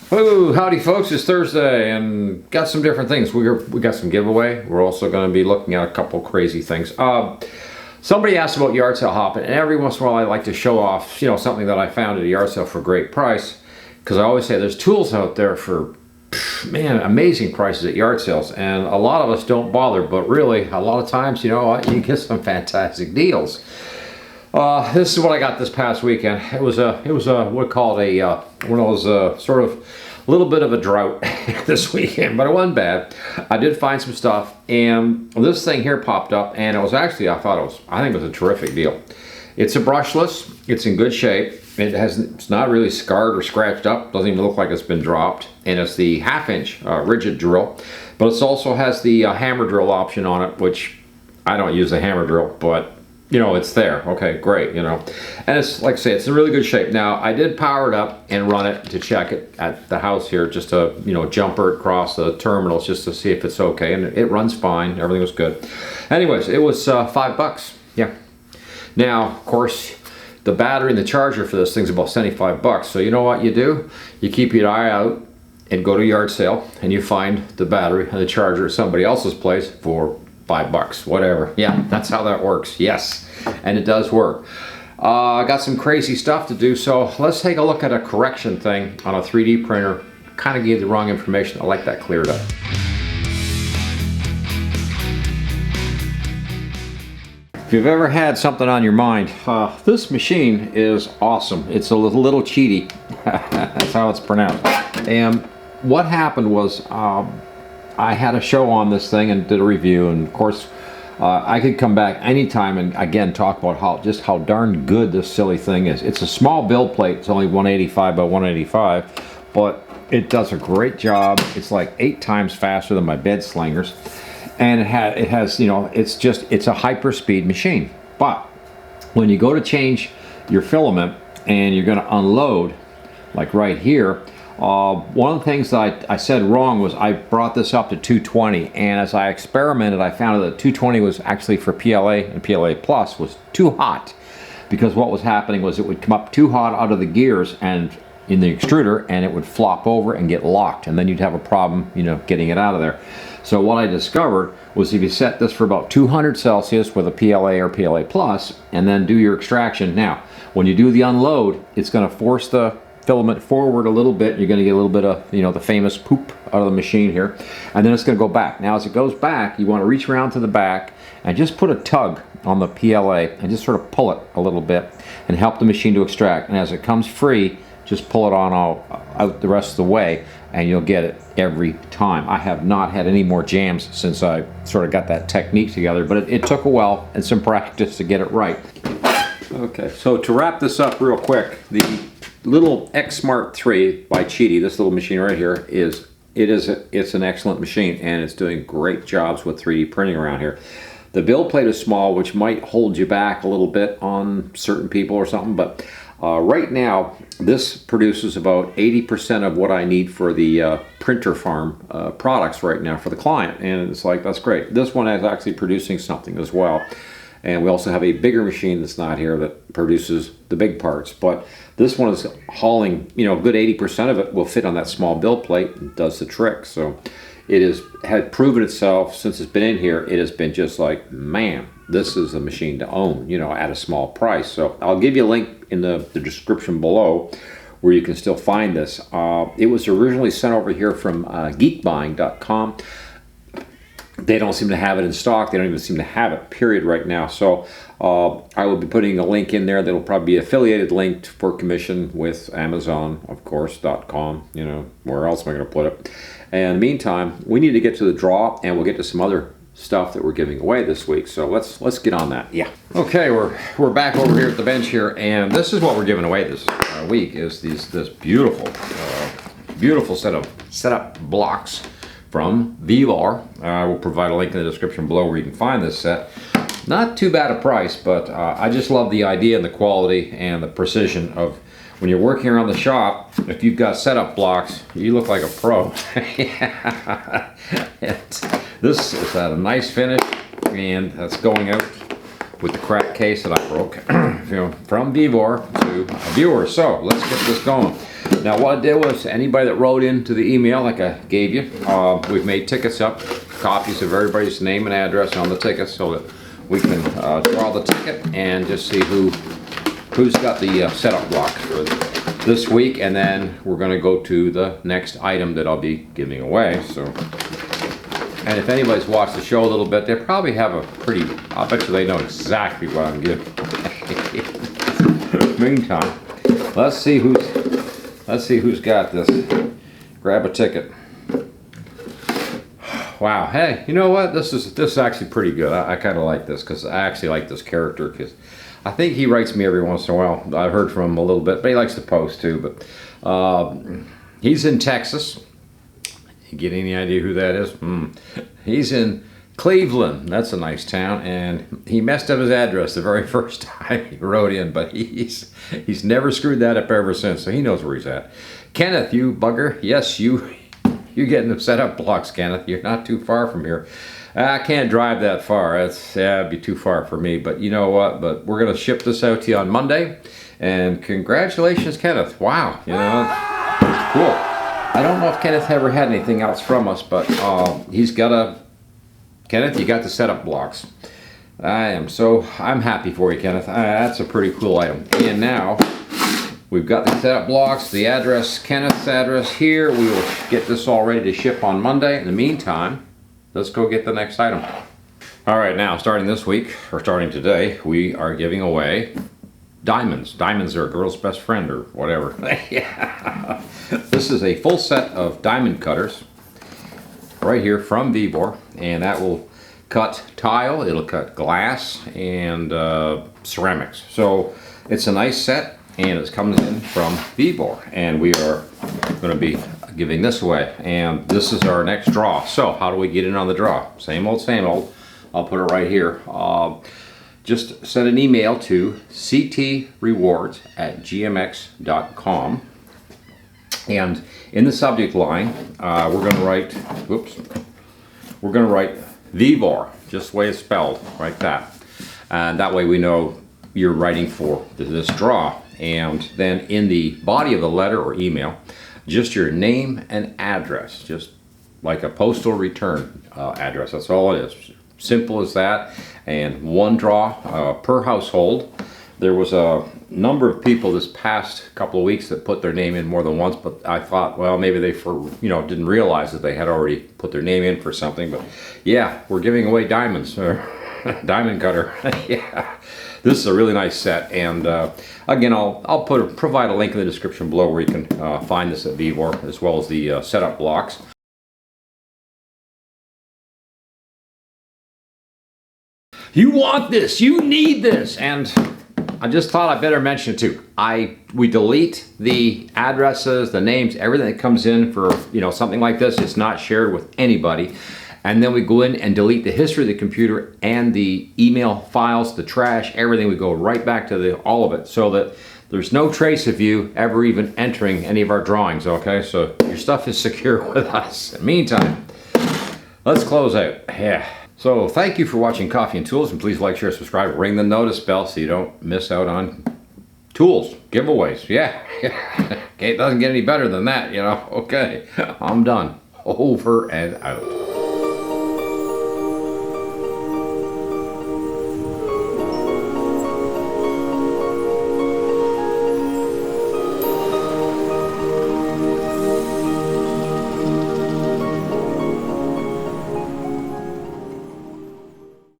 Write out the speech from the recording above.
Oh, howdy folks, it's Thursday and got some different things. We got some giveaway. We're also going to be looking at a couple crazy things. Somebody asked about yard sale hopping, and every once in a while I like to show off, something that I found at a yard sale for a great price. Because I always say there's tools out there for, man, amazing prices at yard sales. And a lot of us don't bother, but really, a lot of times, you get some fantastic deals. This is what I got this past weekend. It was what we called one of those sort of a little bit of a drought this weekend, but it wasn't bad. I did find some stuff, and this thing here popped up, and it was actually, I think it was a terrific deal. It's a brushless. It's in good shape. It's not really scarred or scratched up. Doesn't even look like it's been dropped, and it's the 1/2-inch rigid drill, but it also has the hammer drill option on it, which I don't use the hammer drill, but it's there. Okay, great, and it's, like I say, it's in really good shape. Now, I did power it up and run it to check it at the house here, just to, jumper it across the terminals just to see if it's okay, and it runs fine. Everything was good. Anyways, it was $5. Yeah. Now, of course, the battery and the charger for this thing's about $75. So you know what you do? You keep your eye out and go to a yard sale, and you find the battery and the charger at somebody else's place for $5, whatever. Yeah, that's how that works. Yes, and it does work. I got some crazy stuff to do, so let's take a look at a correction thing on a 3D printer. Kind of gave the wrong information. I like that cleared up. If you've ever had something on your mind, this machine is awesome. It's a little cheaty. That's how it's pronounced. And what happened was, I had a show on this thing and did a review, and of course I could come back anytime and again talk about how darn good this silly thing is. It's a small build plate. It's only 185 by 185, but it does a great job. It's like 8 times faster than my bed slingers, and it has it's a hyper speed machine. But when you go to change your filament and you're going to unload, like right here, one of the things that I said wrong was I brought this up to 220, and as I experimented I found that 220 was actually for PLA, and PLA Plus was too hot, because what was happening was it would come up too hot out of the gears and in the extruder, and it would flop over and get locked, and then you'd have a problem getting it out of there. So what I discovered was if you set this for about 200 Celsius with a PLA or PLA Plus and then do your extraction, now when you do the unload, it's going to force the filament forward a little bit. You're going to get a little bit of the famous poop out of the machine here, and then it's going to go back. Now as it goes back, you want to reach around to the back and just put a tug on the PLA and just sort of pull it a little bit and help the machine to extract, and as it comes free, just pull it on out the rest of the way, and you'll get it every time. I have not had any more jams since I sort of got that technique together, but it took a while and some practice to get it right. Okay, so to wrap this up real quick, the little X Smart 3 by Cheaty, this little machine right here, it's an excellent machine, and it's doing great jobs with 3D printing around here. The build plate is small, which might hold you back a little bit on certain people or something, but right now this produces about 80% of what I need for the printer farm products right now for the client, and it's like, that's great. This one is actually producing something as well. And we also have a bigger machine that's not here that produces the big parts. But this one is hauling, a good 80% of it will fit on that small build plate and does the trick. So it had proven itself since it's been in here. It has been just like, man, this is a machine to own, at a small price. So I'll give you a link in the description below where you can still find this. It was originally sent over here from geekbuying.com. They don't seem to have it in stock. They don't even seem to have it, period, right now. So I will be putting a link in there that'll probably be affiliated, linked for commission with Amazon, of course, .com. Where else am I going to put it? And in the meantime, we need to get to the draw, and we'll get to some other stuff that we're giving away this week. So let's get on that. Yeah. Okay, we're back over here at the bench here, and this is what we're giving away this week is this beautiful setup blocks from Vevar. I will provide a link in the description below where you can find this set. Not too bad a price, but I just love the idea and the quality and the precision of when you're working around the shop. If you've got setup blocks, you look like a pro. Yeah. This is at a nice finish, and that's going out with the cracked case that I broke from Vevar to a viewer. So let's get this going. Now what I did was, anybody that wrote into the email like I gave you, we've made tickets up, copies of everybody's name and address on the ticket, so that we can draw the ticket and just see who's got the setup block for this week, and then we're going to go to the next item that I'll be giving away. So, and if anybody's watched the show a little bit, they probably have a pretty, I bet you they know exactly what I'm giving. Meantime, let's see who's got this. Grab a ticket. Wow, hey, you know what? This is actually pretty good. I kind of like this because I actually like this character, because I think he writes me every once in a while. I've heard from him a little bit, but he likes to post too. But he's in Texas. You get any idea who that is? He's in Cleveland. That's a nice town, and he messed up his address the very first time he wrote in, but he's never screwed that up ever since, so he knows where he's at. Kenneth, you bugger. Yes, you're getting the setup blocks, Kenneth. You're not too far from here. I can't drive that far. It'd be too far for me, but you know what? But we're going to ship this out to you on Monday, and congratulations, Kenneth. Wow, you know, cool. I don't know if Kenneth ever had anything else from us, but he's got Kenneth, you got the setup blocks. I'm happy for you, Kenneth. That's a pretty cool item. And now we've got the setup blocks, the address, Kenneth's address here. We will get this all ready to ship on Monday. In the meantime, let's go get the next item. All right, now starting this week, or starting today, we are giving away diamonds. Diamonds are a girl's best friend, or whatever. Yeah. This is a full set of diamond cutters right here from Vibor, and that will cut tile, it'll cut glass, and ceramics. So it's a nice set, and it's coming in from Vibor, and we are going to be giving this away, and this is our next draw. So how do we get in on the draw? Same old, same old. I'll put it right here. Just send an email to CTrewards@gmx.com, and in the subject line we're going to write, we're going to write Vibor, just the way it's spelled, like that, and that way we know you're writing for this draw. And then in the body of the letter or email, just your name and address, just like a postal return address. That's all it is. Simple as that. And one draw per household. There was a number of people this past couple of weeks that put their name in more than once, but I thought, well, maybe they didn't realize that they had already put their name in for something. But yeah, we're giving away diamonds. Diamond cutter. Yeah, this is a really nice set, and again, I'll provide a link in the description below where you can find this at Vibor, as well as the setup blocks. You want this, you need this, and I just thought I better mention it too. We delete the addresses, the names, everything that comes in for something like this. It's not shared with anybody. And then we go in and delete the history of the computer and the email files, the trash, everything. We go right back to all of it, so that there's no trace of you ever even entering any of our drawings, okay? So your stuff is secure with us. In the meantime, let's close out. Yeah. So thank you for watching Coffee and Tools, and please like, share, subscribe, ring the notice bell so you don't miss out on tools, giveaways. Yeah. Okay, it doesn't get any better than that, Okay, I'm done. Over and out.